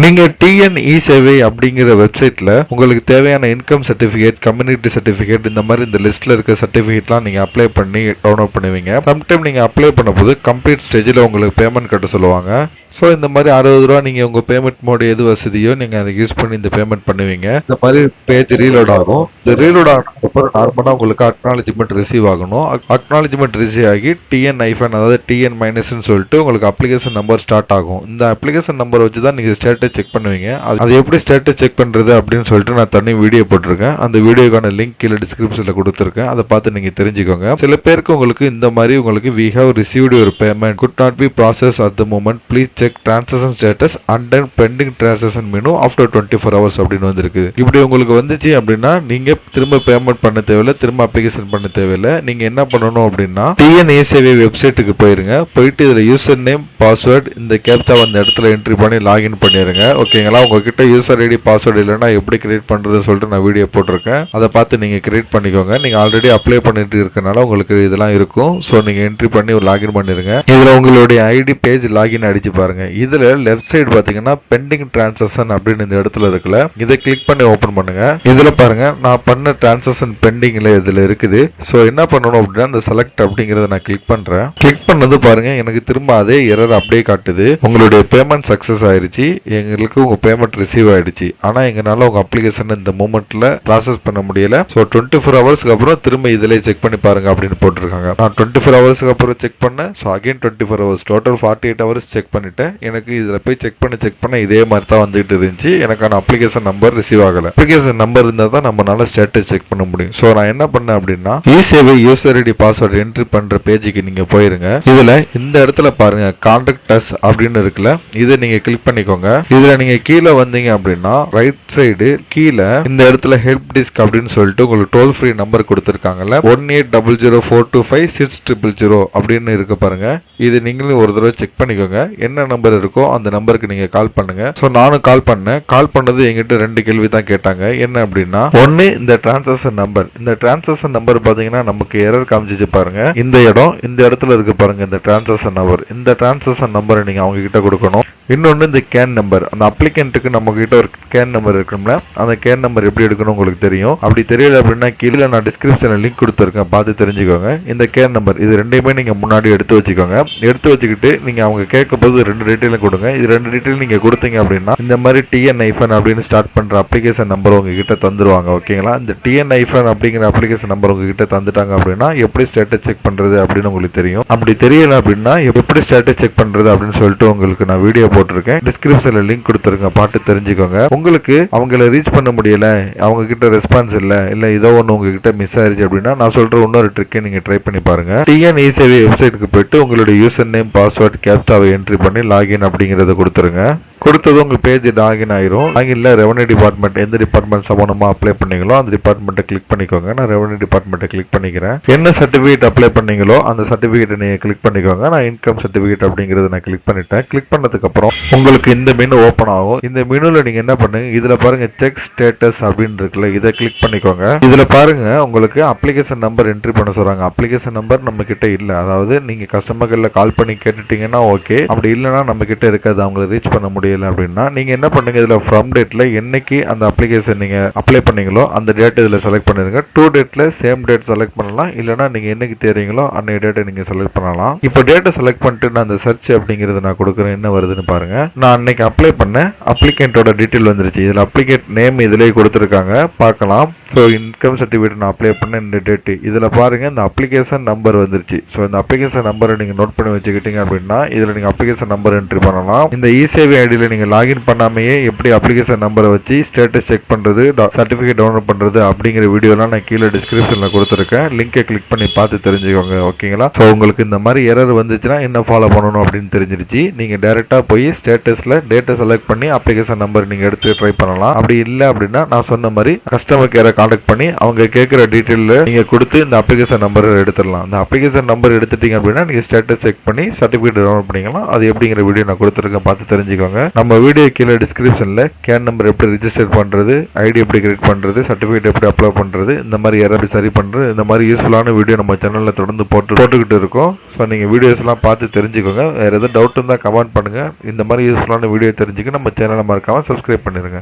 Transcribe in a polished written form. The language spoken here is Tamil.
நீங்க டிஎன்இ சேவை அப்படிங்கிற வெப்சைட்ல உங்களுக்கு தேவையான இன்கம் சர்டிபிகேட், கம்யூனிட்டி சர்டிபிகேட், இந்த மாதிரி இந்த லிஸ்ட்ல இருக்க சர்டிபிகேட்லாம் நீங்க அப்ளை பண்ணி டவுன்லோட் பண்ணுவீங்க. சம்டைம் நீங்க அப்ளை பண்ணும்போது கம்ப்ளீட் ஸ்டேஜில் உங்களுக்கு பேமெண்ட் கட்ட சொல்லுவாங்க. ஸோ இந்த மாதிரி 60 ரூபா நீங்கள் உங்கள் பேமெண்ட் மோடு எது வசதியோ நீங்கள் அதை யூஸ் பண்ணி இந்த பேமெண்ட் பண்ணுவீங்க. இந்த மாதிரி பேஜ் ரீலோட் ஆகும். இந்த ரீலோட் ஆனதுக்கப்புறம் நார்மலாக உங்களுக்கு அக்னாலஜ்மெண்ட் ரிசீவ் ஆகணும். அக்னாலஜ்மெண்ட் ரிசீவ் ஆகி டிஎன் ஐஃபன் அதாவது டிஎன் மைனஸ்ன்னு சொல்லிட்டு உங்களுக்கு அப்ளிகேஷன் நம்பர் ஸ்டார்ட் ஆகும். இந்த அப்ளிகேஷன் நம்பர் வச்சு தான் நீங்கள் ஸ்டேட்டஸ் செக் பண்ணுவீங்க. அது எப்படி ஸ்டேட்டஸ் செக் பண்ணுறது அப்படின்னு சொல்லிட்டு நான் தனி வீடியோ போட்டிருக்கேன். அந்த வீடியோக்கான லிங்க் கீழே டிஸ்கிரிப்ஷனில் கொடுத்துருக்கேன். அதை பார்த்து நீங்கள் தெரிஞ்சுக்கோங்க. சில பேருக்கு உங்களுக்கு இந்த மாதிரி உங்களுக்கு we have received your payment could not be processed at the moment please check transaction status and then pending transaction menu after 24 hours அப்படின்னு வந்திருக்கு. இப்படி உங்களுக்கு வந்துச்சு அப்படின்னா நீங்க திரும்ப பேமெண்ட் பண்ண தேவையில்லை, திரும்ப அப்ளிகேஷன் பண்ண தேவையில்லை. நீங்க என்ன பண்ணணும் அப்படின்னா டிஎன்ஏசிவி வெப்சைட்டுக்கு போயிருங்க. போயிட்டு இதுல யூசர் நேம், பாஸ்வேர்டு, இந்த கேப்சா அந்த இடத்துல என்ட்ரி பண்ணி லாகின் பண்ணிருங்க. ஓகேங்களா? உங்ககிட்ட யூசர் ஐடி பாஸ்வேர்டு இல்லைன்னா எப்படி கிரியேட் பண்றதுன்னு சொல்லிட்டு நான் வீடியோ போட்டிருக்கேன். அதை பார்த்து நீங்க கிரியேட் பண்ணிக்கோங்க. நீங்க ஆல்ரெடி அப்ளை பண்ணிட்டு இருக்கனால உங்களுக்கு இதெல்லாம் இருக்கும். ஸோ நீங்க என்ட்ரி பண்ணி லாகின் பண்ணிருங்க. இதுல உங்களுடைய ஐடி பேஜ் லாகின் அடிச்சு பாருங்க. இதுல லெஃப்ட் சைடு பாத்தீங்கன்னா பெண்டிங் டிரான்சாக்ஷன் அப்படின்னு இந்த இடத்துல இருக்குல்ல, இதை கிளிக் பண்ணி ஓபன் பண்ணுங்க. இதுல பாருங்க நான் பண்ண டிரான்சாக்ஷன் பெண்டிங்ல இதுல இருக்குது. சோ என்ன பண்ணணும் அப்படின்னா இந்த செலக்ட் அப்படிங்கறத நான் கிளிக் பண்றேன். கிளிக் பண்ணது பாருங்க எனக்கு திரும்ப அதே எரர் அப்படியே காட்டுது. உங்களுடைய பேமெண்ட் சக்சஸ் ஆயிருச்சு, எங்களுக்கு உங்க பேமெண்ட் ரிசீவ் ஆயிடுச்சு. ஆனா எங்கனால உங்க அப்ளிகேஷன் இந்த மூமெண்ட்ல ப்ராசஸ் பண்ண முடியல. சோ 24 ஹவர்ஸ்க்கு அப்புறம் திரும்ப இதுல செக் பண்ணி பாருங்க அப்படின்னு போட்டிருக்காங்க. நான் 24 ஹவர்ஸ்க்கு அப்புறம் செக் பண்ணேன். So again 24 hours total 48 hours check பண்ணிட்டேன். எனக்கு இதுல போய் செக் பண்ண இதே மாதிரி தான் வந்துட்டு இருந்துச்சு. எனக்கான அப்ளிகேஷன் நம்பர் ரிசீவ் ஆகல. அப்ளிகேஷன் நம்பர் இருந்தா தான் நம்மளால ஸ்டேட்டஸ் செக் பண்ண முடியும். சோ நான் என்ன பண்ணேன் அப்படின்னா இ-சேவை யூசர் ஐடி பாஸ்வேர்டு என்ட்ரி பண்ற பேஜுக்கு நீங்க போயிருங்க. இதுல இந்த இடத்துல பாருங்க கான்டாக்ட் அஸ் அப்படின்னு இருக்குல்ல, இதை நீங்க கிளிக் பண்ணிக்கோங்க. இதுல நீங்க கீழே வந்தீங்க அப்படின்னா ரைட் சைடு கீழே இந்த இடத்துல ஹெல்ப் டிஸ்க் அப்படின்னு சொல்லிட்டு உங்களுக்கு டோல் ஃப்ரீ நம்பர் கொடுத்திருக்காங்கல்ல 1800425600 அப்படின்னு இருக்கு பாருங்க. இது நீங்களும் ஒரு தடவை செக் பண்ணிக்கோங்க. என்ன நம்பர் இருக்கோ அந்த நம்பருக்கு நீங்க கால் பண்ணுங்க. சோ நானும் கால் பண்ணேன். கால் பண்ணது எங்கிட்ட 2 கேள்வி தான் கேட்டாங்க. என்ன அப்படின்னா ஒன்னு இந்த டிரான்சாக்ஷன் நம்பர். இந்த டிரான்சாக்ஷன் நம்பர் பாத்தீங்கன்னா நமக்கு எரர் காமிச்சிச்சு பாருங்க. இந்த இடத்துல இருக்கு பாருங்க இந்த டிரான்சாக்ஷன் நம்பர். இந்த டிரான்சாக்ஷன் நம்பரை நீங்க அவங்க கிட்ட கொடுக்கணும். இன்னொன்னு இந்த கேன் நம்பர். அந்த அப்ளிகன்ட்டுக்கு நம்ம கிட்ட ஒரு கேன் நம்பர் இருக்கும்ல, அந்த கேன் நம்பர் எப்படி எடுக்கணும் உங்களுக்கு தெரியும். அப்படி தெரியல அப்படின்னா கீழே நான் டிஸ்கிரிப்ஷன்ல லிங்க் கொடுத்துருக்கேன், பார்த்து தெரிஞ்சுக்கோங்க. இந்த கேன் நம்பர் இது ரெண்டையுமே நீங்க முன்னாடி எடுத்து வச்சுக்கோங்க. எடுத்து வச்சுக்கிட்டு நீங்க அவங்க கேட்கும் போது 2 டீட்டெயிலும் கொடுங்க. இது 2 டீட்டெயில் நீங்க கொடுத்தீங்க அப்படின்னா இந்த மாதிரி டிஎன் ஐஃபன் அப்படின்னு ஸ்டார்ட் பண்ற அப்ளிகேஷன் நம்பர் உங்ககிட்ட தந்துருவாங்க. ஓகேங்களா? இந்த டிஎன் ஐஃபன் அப்படிங்கிற அப்ளிகேஷன் நம்பர் உங்ககிட்ட தந்துட்டாங்க அப்படின்னா எப்படி ஸ்டேட்டஸ் செக் பண்றது அப்படின்னு உங்களுக்கு தெரியும். அப்படி தெரியல அப்படின்னா எப்படி ஸ்டேட்டஸ் செக் பண்றது அப்படின்னு சொல்லிட்டு உங்களுக்கு நான் வீடியோ போட்டிருக்கேன். டிஸ்கிரிப்ஷன்ல லிங்க் கொடுத்துருங்க, பார்த்து தெரிஞ்சுக்கோங்க. உங்களுக்கு அவங்கள ரீச் பண்ண முடியல, அவங்க கிட்ட ரெஸ்பான்ஸ் இல்ல ஏதோ ஒன்று உங்ககிட்ட மிஸ் ஆயிருச்சு அப்படின்னா நான் சொல்ற இன்னொரு ட்ரிக்கை நீங்க ட்ரை பண்ணி பாருங்க. டிஎன்இ-சேவை வெப்சைட்டுக்கு போயிட்டு உங்களுடைய யூசர் நேம், பாஸ்வேர்ட், கேப்சாவை என்ட்ரி பண்ணி லாகின் அப்படிங்கறத கொடுத்துருங்க. கொடுத்தது உங்க பேஜ் லாகின் ஆயிரும். லாகின்ல ரெவன்யூ டிபார்ட்மெண்ட் எந்த டிபார்ட்மெண்ட் சம்பந்தமா அப்ளை பண்ணீங்களோ அந்த டிபார்ட்மெண்ட்டை கிளிக் பண்ணிக்கோங்க. நான் ரெவன்யூ டிபார்ட்மெண்ட்டை கிளிக் பண்ணிக்கிறேன். என்ன சர்டிபிகேட் அப்ளை பண்ணீங்களோ அந்த சர்டிபிகேட்டை நீங்க கிளிக் பண்ணிக்கோங்க. நான் இன்கம் சர்டிபிகேட் அப்படிங்கறத நான் கிளிக் பண்ணிட்டேன். கிளிக் பண்ணதுக்கு அப்புறம் உங்களுக்கு இந்த மெனு ஓபன் ஆகும். இந்த மெனுல நீங்க என்ன பண்ணுங்க, இதுல பாருங்க செக் ஸ்டேட்டஸ் அப்படின்னு இருக்குல்ல, இதை கிளிக் பண்ணிக்கோங்க. இதுல பாருங்க உங்களுக்கு அப்ளிகேஷன் நம்பர் என்ட்ரி பண்ண சொல்றாங்க. அப்ளிகேஷன் நம்பர் நம்ம கிட்ட இல்ல, அதாவது நீங்க கஸ்டமர் கேர்ல கால் பண்ணி கேட்டுட்டீங்கன்னா ஓகே, அப்படி இல்லைன்னா நம்ம கிட்ட இருக்காது, அவங்களை ரீச் பண்ண முடியல அப்படின்னா நீங்க என்ன பண்ணுங்க, இதுல ஃப்ரம் டேட்ல என்னைக்கு அந்த அப்ளிகேஷன் நீங்க அப்ளை பண்ணீங்களோ அந்த டேட் இதுல செலக்ட் பண்ணிருங்க. டூ டேட்ல சேம் டேட் செலக்ட் பண்ணலாம், இல்லைன்னா நீங்க என்னைக்கு தேறீங்களோ அன்னைய டேட்டை நீங்க செலக்ட் பண்ணலாம். இப்போ டேட்டை செலக்ட் பண்ணிட்டு நான் அந்த சர்ச் அப்படிங்கறத நான் கொடுக்குறேன். என்ன வருதுன்னு பாருங்க. நான் அன்னைக்கு அப்ளை பண்ண அப்ளிகேண்டோட டீடைல் வந்துருச்சு. இதுல அப்ளிகேட் நேம் இதுலயே கொடுத்துருக்காங்க, பார்க்கலாம். ஸோ இன்கம் சர்டிஃபிகேட் நான் அப்ளை பண்ண இந்த டேட்டு இதில் பாருங்கள் இந்த அப்ளிகேஷன் நம்பர் வந்துருச்சு. ஸோ இந்த அப்ளிகேஷன் நம்பரை நீங்கள் நோட் பண்ணி வச்சுக்கிட்டீங்க அப்படின்னா இதில் நீங்கள் அப்ளிகேஷன் நம்பர் என்ட்ரி பண்ணலாம். இந்த இ-சேவை ஐடியில் நீங்கள் லாகின் பண்ணாமையே எப்படி அப்ளிகேஷன் நம்பரை வச்சு ஸ்டேட்டஸ் செக் பண்ணுறது, சர்டிஃபிகேட் டவுன்லோட் பண்ணுறது அப்படிங்கிற வீடியோலாம் நான் கீழே டிஸ்கிரிப்ஷனில் கொடுத்துருக்கேன். லிங்கை கிளிக் பண்ணி பார்த்து தெரிஞ்சுக்கோங்க. ஓகேங்களா? ஸோ உங்களுக்கு இந்த மாதிரி எரர் வந்துச்சுன்னா என்ன ஃபாலோ பண்ணணும் அப்படின்னு தெரிஞ்சிருச்சு. நீங்கள் டேரெக்டாக போய் ஸ்டேட்டஸில் டேட்டை செலக்ட் பண்ணி அப்ளிகேஷன் நம்பர் நீங்கள் எடுத்து ட்ரை பண்ணலாம். அப்படி இல்லை அப்படின்னா நான் சொன்ன மாதிரி கஸ்டமர் கேரை கான்டாக்ட் பண்ணி அவங்க கேட்குற டீட்டெயில நீங்க கொடுத்து இந்த அப்ளிகேஷன் நம்பர் எடுத்துடலாம். இந்த அப்ளிகேஷன் நம்பர் எடுத்துட்டீங்க அப்படின்னா நீங்க ஸ்டேட்டஸ் செக் பண்ணி சர்டிஃபிகேட் டவுன்லோட் பண்ணிக்கலாம். அது எப்படிங்கிற வீடியோ நான் கொடுத்துருக்கேன், பார்த்து தெரிஞ்சுக்கோங்க. நம்ம வீடியோ கீழே டிஸ்கிரிப்ஷனில் கேன் நம்பர் எப்படி ரிஜிஸ்டர் பண்ணுறது, ஐடி எப்படி கிரியேட் பண்ணுறது, சர்டிஃபிகேட் எப்படி அப்ளை பண்ணுறது, இந்த மாதிரி எப்படி சரி பண்ணுறது, இந்த மாதிரி யூஸ்ஃபுல்லான வீடியோ நம்ம சேனலில் தொடர்ந்து போட்டுக்கிட்டு இருக்கோம். ஸோ நீங்கள் வீடியோஸ்லாம் பார்த்து தெரிஞ்சுக்கோங்க. வேறு எதாவது டவுட் இருந்தால் கமெண்ட் பண்ணுங்கள். இந்த மாதிரி யூஸ்ஃபுல்லான வீடியோ தெரிஞ்சுக்க நம்ம சேனலை மறக்காமல் சப்ஸ்கிரைப் பண்ணிடுங்க.